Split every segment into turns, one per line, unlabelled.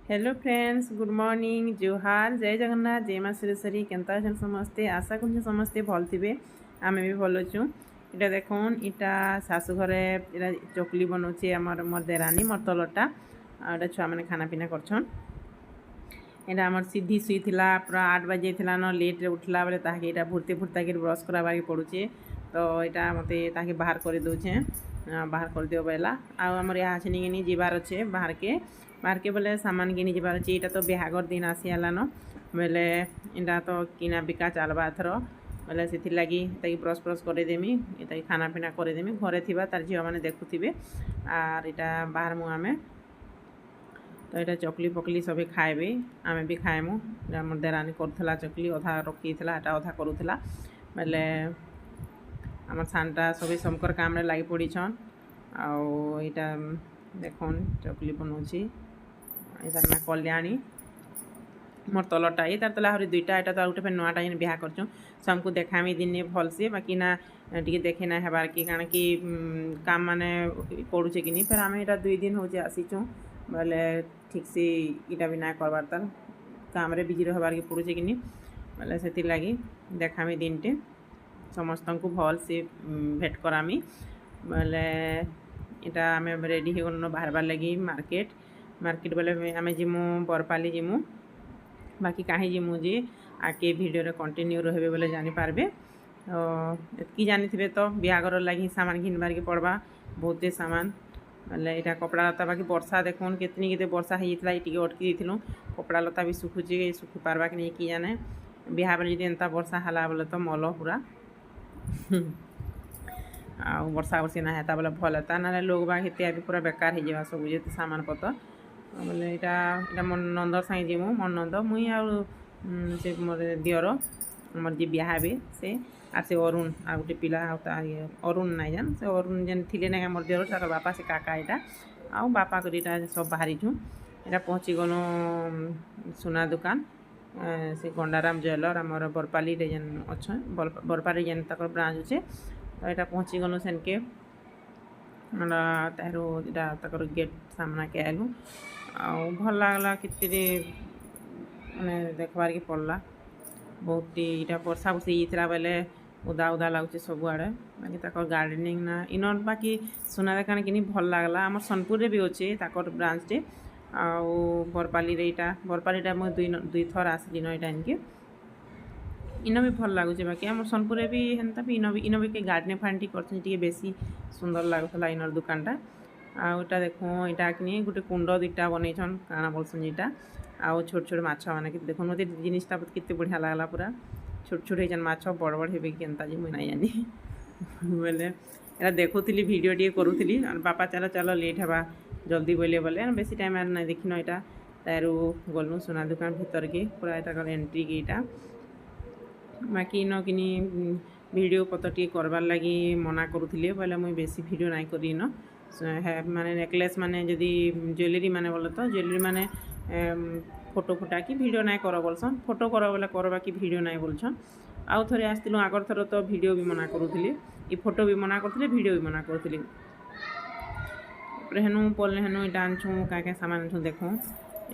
Hello friends, good morning, जुहार, जय जगन्नाथ, जय माँ सुरेश्वरी। केनता अछन समस्ते? आशा करूँ समस्ते भल थे। आम भी भल अच्छु। इटा देखन इटा शाशु घरे इटा चकली बनाऊे आमर मोर देरानी मोर तलटा आटा छुआ मैंने खाना पीना करछन। यहाँ आमर सीधी शुईला पूरा 8 बजे थी न लेट्रे उठला बेले ताके इटा भुरते भुरता कि ब्रश कराबार पड़ुचे। तो यहाँ मत ताके बाहर कर दौचे, बाहर कर दियो बेला आमर यहाँ छे निगे जीवार अच्छे बाहर के बोले सामान किनी जीवार अच्छे। यहाँ तो बिहागर दिन आसीगलान बेले यहाँ तो किना बिका चलवा एथर बोले से लगी ब्रश ब्रश करदेमी खाना पीना करदेमी घरे थी तार झील मैंने देखुवे आर यहाँ बाहर मु आमे तो यहाँ चकली पकली सभी खाए आमे भी खाएमु। मोर देरानी करूला चकली अधा रखी था अधा करूला बेले आम सानटा सभी समकर काम रे लगी पड़ीछन। आईटा देखन चकली बनाऊँगी तार ना कल्याणी मोर तलटा ये तार तला आहरी दुईटा यहाँ तो गोटे फिर नुआटा जेन बिहा करचुँ सबको देखामी दिन भलसे बाकी ना टी देखे ना हेबार कि कारण कि काम माने पड़ुचे कि नहीं फिर आम यहाँ 2 दिन हो आसीचुँ बोले ठीक से इटा भी ना करवार तार काम रे बिजी रहबार के पड़ुचे कि नहीं बोले से लगी देखामी दिन टे समस्त को भल से भेट करामी बोले इटा आम रेडी हो गल बाहर लगी मार्केट बोले आम जीमु बरपाली जीमु बाकी कहीं जीमु जी आके भिडियो रे कंटिन्यू रहे बोले जानीपारे। एतकी जानी थे तो बिहागर लगी सामान घिनबार के पड़वा बहुते सामान बोले यहाँ कपड़ा लता बाकी वर्षा देखुन कितनी केते वर्षा होता ये अटकी देलु कपड़ा लता भी सुखुचे सुखी पार्बा कि नहीं कि जाने बिहा बेले जी एंता वर्षा हला बोले तो मल पूरा आ वर्षा वर्षी ना हेता बोले भल हेता ना लोग बा हेते भी पूरा बेकार हो जावा सब जो सामान पतर बोले यहाँ मोर नंदर सागे जीमु मोर नंद मुई से मोर दियर मोर जी बिहा भी से आर से अरुण आ गोटे पिला अरुण ना जान से अरुण जेन थिले ना मोर दियर तार बापा से काका यहाँ आउ बापा कर सब बाहरी छुँ। यहाँ पहुँची गलु सुना दुकान से गंडाराम ज्वेलर आमर बरपाली जेन अच्छे बरपाली जेन तक ब्रांच अच्छे तो यहाँ पहुँची गलु सेनके तार तक गेट सामना के आलु भल लगला कितने मैंने देखबार के पड़ला बहुत यहाँ वर्षा बर्षी होता बेले उदा उदा लगुच सबुआड़े बाकी तक गार्डनिंग ना इन बाकी सोना दुकान कि भल लगला आम सोनपुर भी अच्छे तक ब्रांच टे बरपाली बरपाली मुझे दुई थर आसली न यहाँ इनके इन भी भल लगुच बाकी आम सोनपुर भी हेन्ता भी इन भी गार्डनिंग फार्डनिंग कर बेसी सुंदर लगुला इनर दुकानटा आटा देखो यहाँ कि गोटे कुंड 2टा बनईछन काଣା बोलसन यहाँ आउ छोट छोट माछ मैंने देखो मत जिनटा केते बढ़िया लगला पूरा छोट छोट होन माछ बड़ बड़ हे केन्ता जी मुझे ना जानी बोले यहाँ देखुली भिडियो टे करूली बापा चलो चलो लेट हवा जल्दी बोले बोले बेसी टाइम ना देखिन यहाँ तार गलु सोना दुकान भीतर के पूरा यहाँ एंट्री के यहाँ बाकी इन कि भिडियो पतर टे करवार लगी मना करुले बोले मुझे बेसी भिडियो ना करी इन माने नेकलेस माने जदि ज्वेलरी माने बोले तो ज्वेलरी माने फोटो फुटा कि भिडियो ना कर बोलसन फोटो कर बोले कर बाकी भिडियो ना बोलछन आउ थे आसलु आगर थर तो भिडियो भी मना करुले ये फोटो भी मना करते भिडियो भी मना करते हेनु पल हेनु यहाँ आनछुँ क्या सामान आनछुँ देखो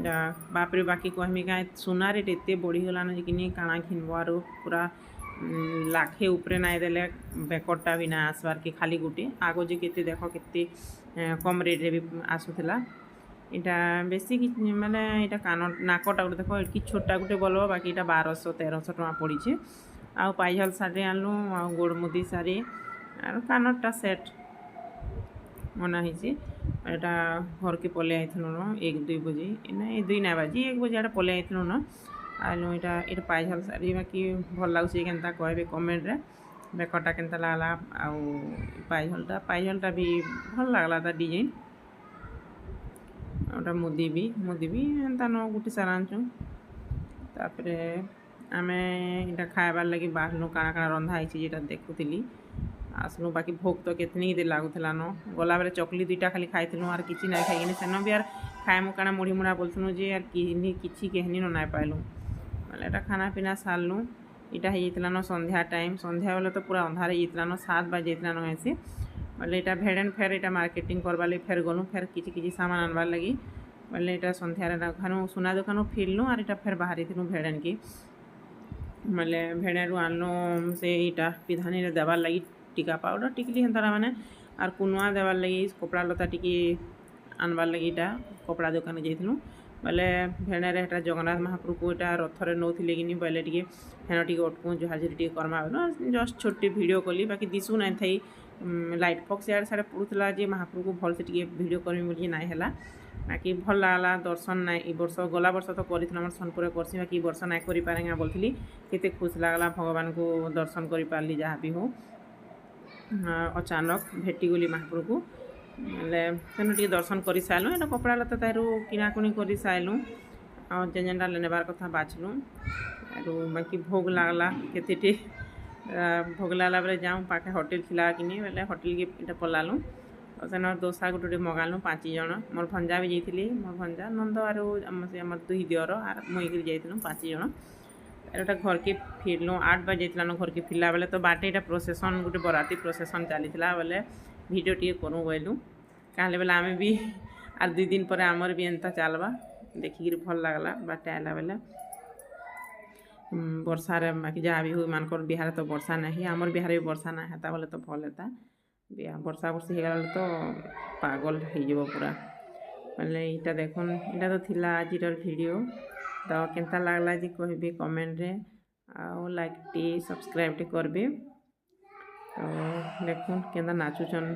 यहाँ बापरे बाकी कहमी क्या सोना रेट एत बढ़ीगलान कि काଣା घिनबार पूरा लाखे उपरे नाई देले बेकरटा भी ना आसबार कि खाली गोटे आग जे केते देख केते कम रेट रे भी आसुला यहाँ बेसी माने यहाँ कान नाकटा गोटे देख कि छोटा गोटे बोल बाकी यहाँ 1200-1300 टका पड़ी आउ पाइहल शाढ़ी आनलु आउ गोड़ मुदी शाढ़ी और कानटा सेट मना ही घर के पलि आईलु न 1-2 बजे ना 2 ना बाजी 1 बजे यहाँ पलि आईलु न आलु यहाँ पाइहल शाढ़ी बाकी भल लगुच केन्ता कहबे कमेंट रे बेकटा केन्ता लगला आउ पाइहलटा भी भल लगला ता डिजाइन और मुदी भी एंता न गोटे सारा आनचुँ तापरे आमे यहाँ खाइबार लगी बाहरनु काଣା काଣା रंधा होती जेटा देखुली आसलु बाकी भोग तो कितनी देर लगुला न गला बेले चकली 2टा खाली खाई आर किसी ना खाई सेन भी यार खाएमु काଣା मुढ़ी मुढ़ा बोलथुनु जे यार किसी कहनी ना पाइलु बोले यहाँ खाना पीना सारलु यहाँ होता न संध्या टाइम संध्या बेले तो पूरा अंधार होता न 7 बजे न ऐसे बोले यहाँ भेड़ेन फेर यहाँ मार्केटिंग करवा लगी फेर गलु फेर किसी सामान आनबार लगी ବୋଲେ ଏଇଟା ସନ୍ଧ୍ୟାରେ ଖାନୁ ସୁନା ଦୋକାନରୁ ଫିରଲୁ ଆର୍ ଏଇଟା ଫେର୍ ବାହାରିଥିଲୁ ଭେଡ଼େନ୍କି ବୋଲେ ଭେଡ଼େରୁ ଆଣିଲୁ ସେ ଇଟା ପିଧାନୀରେ ଦେବାର୍ ଲାଗି टीका पाउडर टिकली हेन्ता मैंने आर कुनुआ देवार लगी कपड़ा लता टिकी आनबार लगी इटा कपड़ा दुकान जाइलु बोले भेड़े हेटा जगन्नाथ महाप्रभु को इटा रथरे नौले कि बोले टी हेन टी अटकू जुहाझुरी टी करमा जस्ट छोटी वीडियो कली बाकी दिशु ना थी लाइट फक्स इे साढ़े पड़ूला जे महाप्रभु को भलसे टी वीडियो करमी बोली ना है बाकी भल लगला दर्शन ना वर्ष गला वर्ष तो कर सोनपुर करसी बाकी वर्ष ना कर पारे बोली केते खुश लगला भगवान को दर्शन कर पार्ली जहाँ भी हो अचानक भेटीगली महाप्रभु को बोले सेन टी दर्शन कर सारूँ एटा कपड़ा लता तारू किनाकुणी कर सारूँ जेनटा नेबार कथा बाछलु आरो बाकी भोग लगला केते भोग लगला बेले जाऊँ पाखे होटेल थिला कि बोले होटेल के इटा पलालु सेन दोसा गोटे मगालु 5 जन मोर भंजा भी जाइली मोर भंजा नंद आरो आमर 2 दियर आर मुई जाइलु 5 जन एटा घर के फिरलु 8 बजे जाइलु घर के फिरला बेले तो बाटे इटा प्रोसेसन गोटे बराती प्रोसेसन चली बोले वीडियो टी करूँ बोलु कहले बेले आम भी आर 2 दिन पर आमर भी एंता चलवा देखिक भल लगला बाटे आला बेले वर्षा बाकी जहाँ भी हो मानकर बिहार तो वर्षा नहीं आमर बिहार भी वर्षा ना हेता बोले तो भल हेता वर्षा वर्षी होगला तो पागल हो पूरा बोले इटा देखुन इटा तो थिला आजिर वीडियो तो केनता लागला जे कहबे कमेंट रे आ लाइक टी सब्सक्राइब टी करबे तो देखुन केनता नाचुचन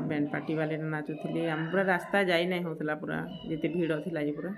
बैंड पार्टी वाले नाचुली आम पूरा रास्ता जाई नहीं होता पूरा जिते भीड़ थी पूरा